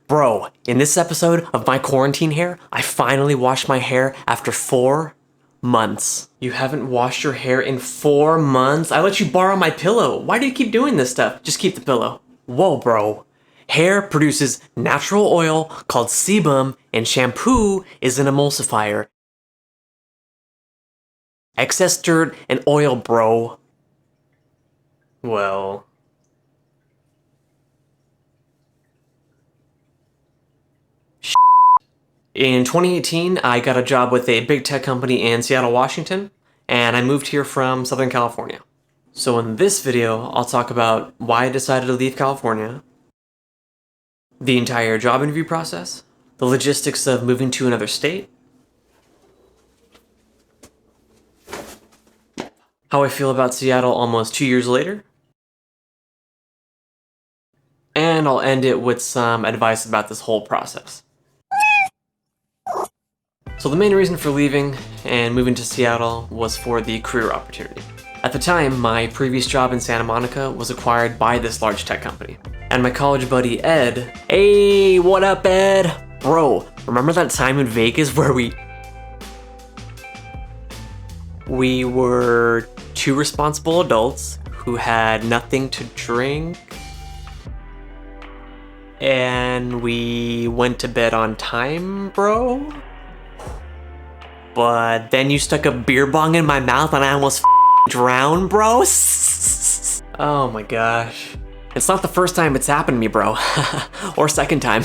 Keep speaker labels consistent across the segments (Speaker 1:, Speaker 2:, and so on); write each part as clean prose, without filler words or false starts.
Speaker 1: Bro, in this episode of My Quarantine Hair, I finally washed my hair after 4 months. You haven't washed your hair in 4 months? I let you borrow my pillow. Why do you keep doing this stuff? Just keep the pillow. Whoa, bro. Hair produces natural oil called sebum, and shampoo is an emulsifier. Excess dirt and oil, bro. Well... In 2018, I got a job with a big tech company in Seattle, Washington, and I moved here from Southern California. So in this video, I'll talk about why I decided to leave California, the entire job interview process, the logistics of moving to another state, how I feel about Seattle almost 2 years later, and I'll end it with some advice about this whole process. So the main reason for leaving and moving to Seattle was for the career opportunity. At the time, my previous job in Santa Monica was acquired by this large tech company. And my college buddy Ed, hey, what up Ed? Bro, remember that time in Vegas where we were 2 responsible adults who had nothing to drink and we went to bed on time, bro? But then you stuck a beer bong in my mouth and I almost drowned, bro. Oh my gosh. It's not the first time it's happened to me, bro. Or second time.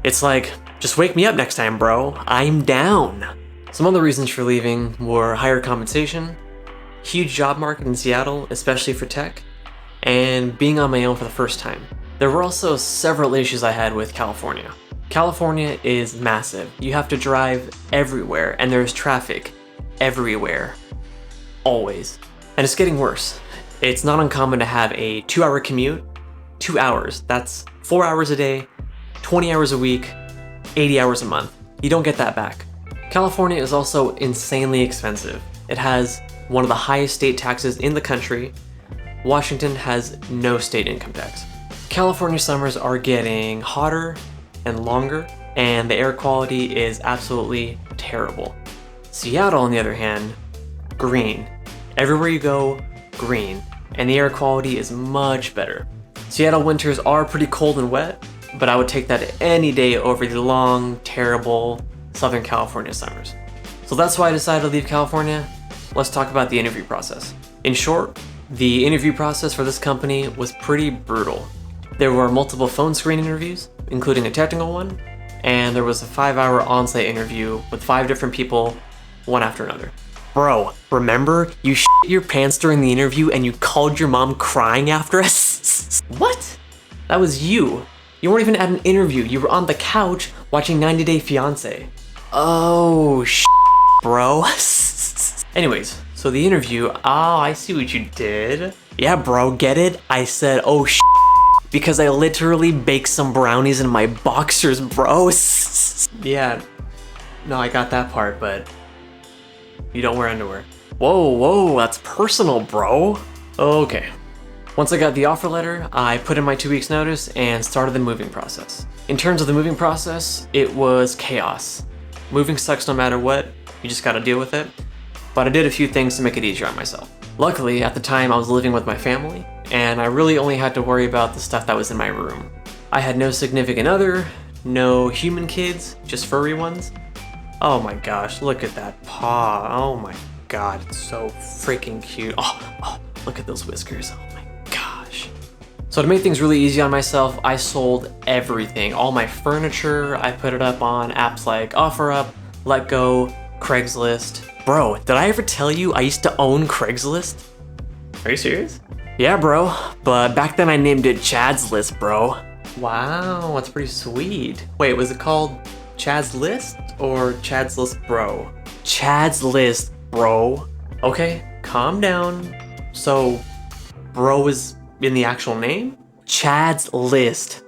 Speaker 1: It's like, just wake me up next time, bro. I'm down. Some other reasons for leaving were higher compensation, huge job market in Seattle, especially for tech, and being on my own for the first time. There were also several issues I had with California. California is massive. You have to drive everywhere, and there's traffic everywhere. Always. And it's getting worse. It's not uncommon to have a 2-hour commute. 2 hours. That's 4 hours a day, 20 hours a week, 80 hours a month. You don't get that back. California is also insanely expensive. It has one of the highest state taxes in the country. Washington has no state income tax. California summers are getting hotter and longer, and the air quality is absolutely terrible. Seattle, on the other hand, green. Everywhere you go, green, and the air quality is much better. Seattle winters are pretty cold and wet, but I would take that any day over the long, terrible Southern California summers. So that's why I decided to leave California. Let's talk about the interview process. In short, the interview process for this company was pretty brutal. There were multiple phone screen interviews, including a technical one, and there was a 5-hour on-site interview with 5 different people, one after another. Bro, remember you shit your pants during the interview and you called your mom crying after us? What? That was you. You weren't even at an interview, you were on the couch watching 90 Day Fiancé. Oh, bro. Anyways, so the interview, I see what you did. Yeah, bro, get it? I said, oh, because I literally baked some brownies in my boxers, bro. Yeah, no, I got that part, but you don't wear underwear. Whoa, that's personal, bro. Okay. Once I got the offer letter, I put in my 2 weeks notice and started the moving process. In terms of the moving process, it was chaos. Moving sucks no matter what, you just gotta deal with it. But I did a few things to make it easier on myself. Luckily, at the time I was living with my family, and I really only had to worry about the stuff that was in my room. I had no significant other, no human kids, just furry ones. Oh my gosh, look at that paw. Oh my god, it's so freaking cute. Oh, look at those whiskers. Oh my gosh. So to make things really easy on myself, I sold everything. All my furniture, I put it up on apps like OfferUp, LetGo, Craigslist. Bro, did I ever tell you I used to own Craigslist? Are you serious? Yeah, bro, but back then I named it Chad's List, bro. Wow, that's pretty sweet. Wait, was it called Chad's List or Chad's List Bro? Chad's List, bro. Okay, calm down. So, bro is in the actual name? Chad's List.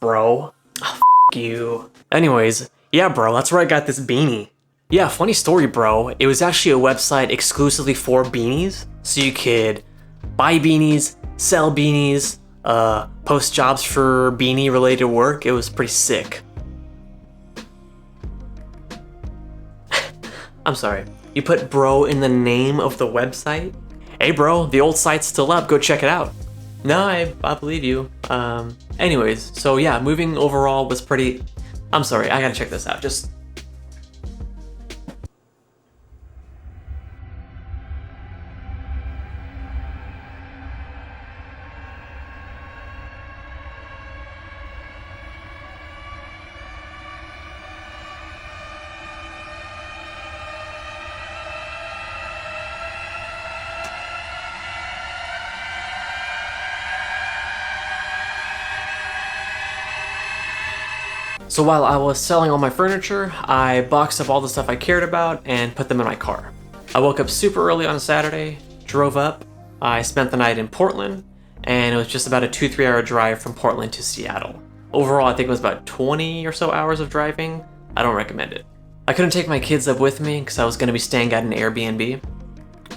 Speaker 1: Bro. Oh, you. Anyways, yeah, bro, that's where I got this beanie. Yeah, funny story, bro. It was actually a website exclusively for beanies. So you could buy beanies, sell beanies, post jobs for beanie related work. It was pretty sick. I'm sorry, you put bro in the name of the website? Hey bro, the old site's still up, go check it out. No, I believe you. Anyways, so yeah, moving overall was pretty... I'm sorry, I gotta check this out, just... So while I was selling all my furniture, I boxed up all the stuff I cared about and put them in my car. I woke up super early on a Saturday, drove up, I spent the night in Portland, and it was just about a 2-3 hour drive from Portland to Seattle. Overall, I think it was about 20 or so hours of driving. I don't recommend it. I couldn't take my kids up with me because I was going to be staying at an Airbnb.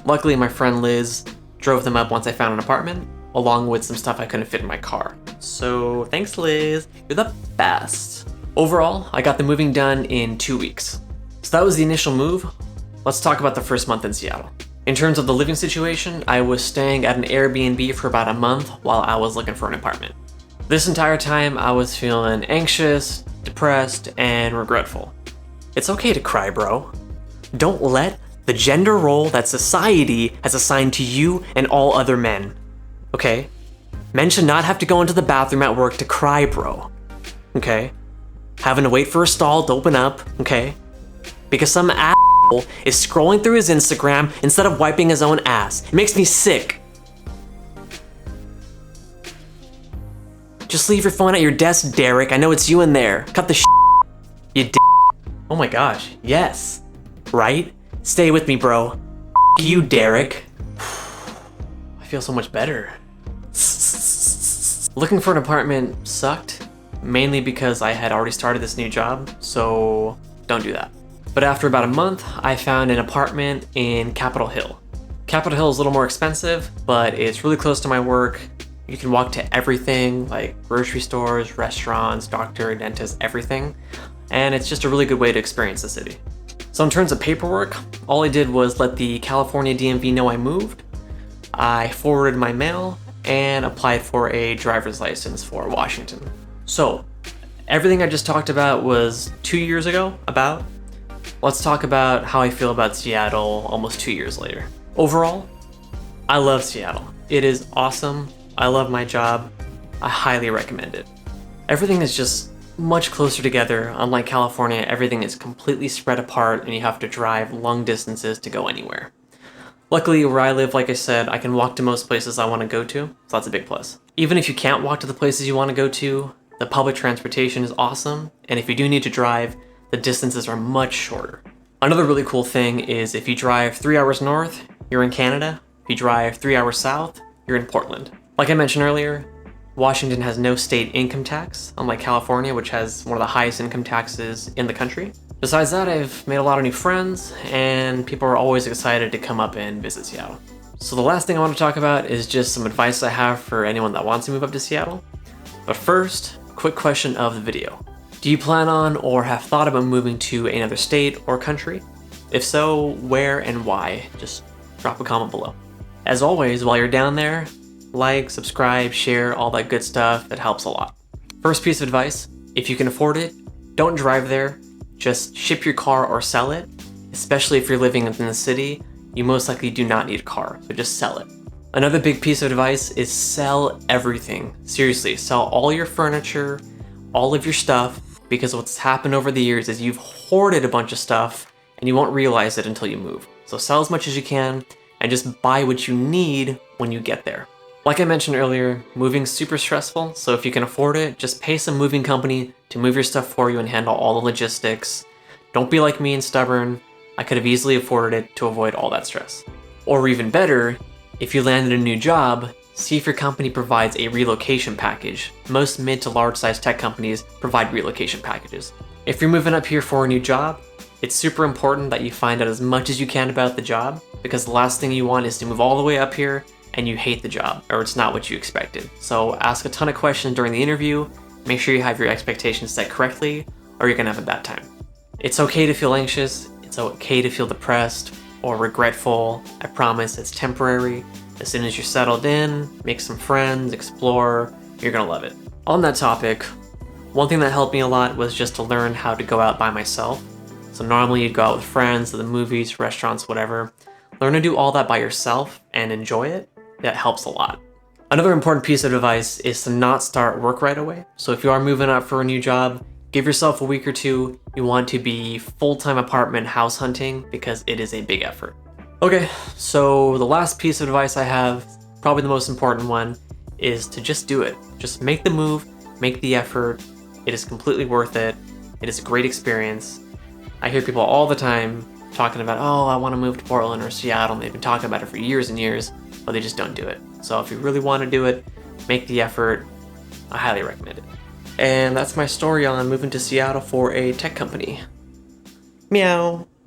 Speaker 1: Luckily, my friend Liz drove them up once I found an apartment, along with some stuff I couldn't fit in my car. So thanks, Liz. You're the best. Overall, I got the moving done in 2 weeks. So that was the initial move. Let's talk about the first month in Seattle. In terms of the living situation, I was staying at an Airbnb for about a month while I was looking for an apartment. This entire time, I was feeling anxious, depressed, and regretful. It's okay to cry, bro. Don't let the gender role that society has assigned to you and all other men, okay? Men should not have to go into the bathroom at work to cry, bro, okay? Having to wait for a stall to open up, okay? Because some asshole is scrolling through his Instagram instead of wiping his own ass. It makes me sick. Just leave your phone at your desk, Derek. I know it's you in there. Cut the you d. Oh my gosh, yes. Right? Stay with me, bro. You, Derek. I feel so much better. Looking for an apartment sucked. Mainly because I had already started this new job, so don't do that. But after about a month, I found an apartment in Capitol Hill. Capitol Hill is a little more expensive, but it's really close to my work. You can walk to everything, like grocery stores, restaurants, doctor, dentist, everything. And it's just a really good way to experience the city. So in terms of paperwork, all I did was let the California DMV know I moved. I forwarded my mail and applied for a driver's license for Washington. So, everything I just talked about was 2 years ago, about. Let's talk about how I feel about Seattle almost 2 years later. Overall, I love Seattle. It is awesome. I love my job. I highly recommend it. Everything is just much closer together. Unlike California, everything is completely spread apart and you have to drive long distances to go anywhere. Luckily, where I live, like I said, I can walk to most places I want to go to, so that's a big plus. Even if you can't walk to the places you want to go to, the public transportation is awesome, and if you do need to drive, the distances are much shorter. Another really cool thing is if you drive 3 hours north, you're in Canada. If you drive 3 hours south, you're in Portland. Like I mentioned earlier, Washington has no state income tax, unlike California, which has one of the highest income taxes in the country. Besides that, I've made a lot of new friends, and people are always excited to come up and visit Seattle. So the last thing I want to talk about is just some advice I have for anyone that wants to move up to Seattle. But first, quick question of the video. Do you plan on or have thought about moving to another state or country? If so, where and why? Just drop a comment below. As always, while you're down there, like, subscribe, share, all that good stuff. It helps a lot. First piece of advice, if you can afford it, don't drive there. Just ship your car or sell it. Especially if you're living within the city, you most likely do not need a car, so just sell it. Another big piece of advice is sell everything. Seriously, sell all your furniture, all of your stuff, because what's happened over the years is you've hoarded a bunch of stuff and you won't realize it until you move. So sell as much as you can and just buy what you need when you get there. Like I mentioned earlier, moving's super stressful, so if you can afford it, just pay some moving company to move your stuff for you and handle all the logistics. Don't be like me and stubborn. I could have easily afforded it to avoid all that stress. Or even better, if you landed a new job, see if your company provides a relocation package. Most mid to large size tech companies provide relocation packages. If you're moving up here for a new job, it's super important that you find out as much as you can about the job, because the last thing you want is to move all the way up here and you hate the job or it's not what you expected. So ask a ton of questions during the interview, make sure you have your expectations set correctly or you're gonna have a bad time. It's okay to feel anxious, it's okay to feel depressed or regretful. I promise it's temporary. As soon as you're settled in, make some friends, explore, you're gonna love it. On that topic, one thing that helped me a lot was just to learn how to go out by myself. So normally you'd go out with friends to the movies, restaurants, whatever. Learn to do all that by yourself and enjoy it. That helps a lot. Another important piece of advice is to not start work right away. So if you are moving out for a new job, give yourself a week or two. You want to be full-time apartment house hunting because it is a big effort. Okay, so the last piece of advice I have, probably the most important one, is to just do it. Just make the move, make the effort. It is completely worth it. It is a great experience. I hear people all the time talking about, oh, I want to move to Portland or Seattle. And they've been talking about it for years and years, but they just don't do it. So if you really want to do it, make the effort. I highly recommend it. And that's my story on moving to Seattle for a tech company. Meow.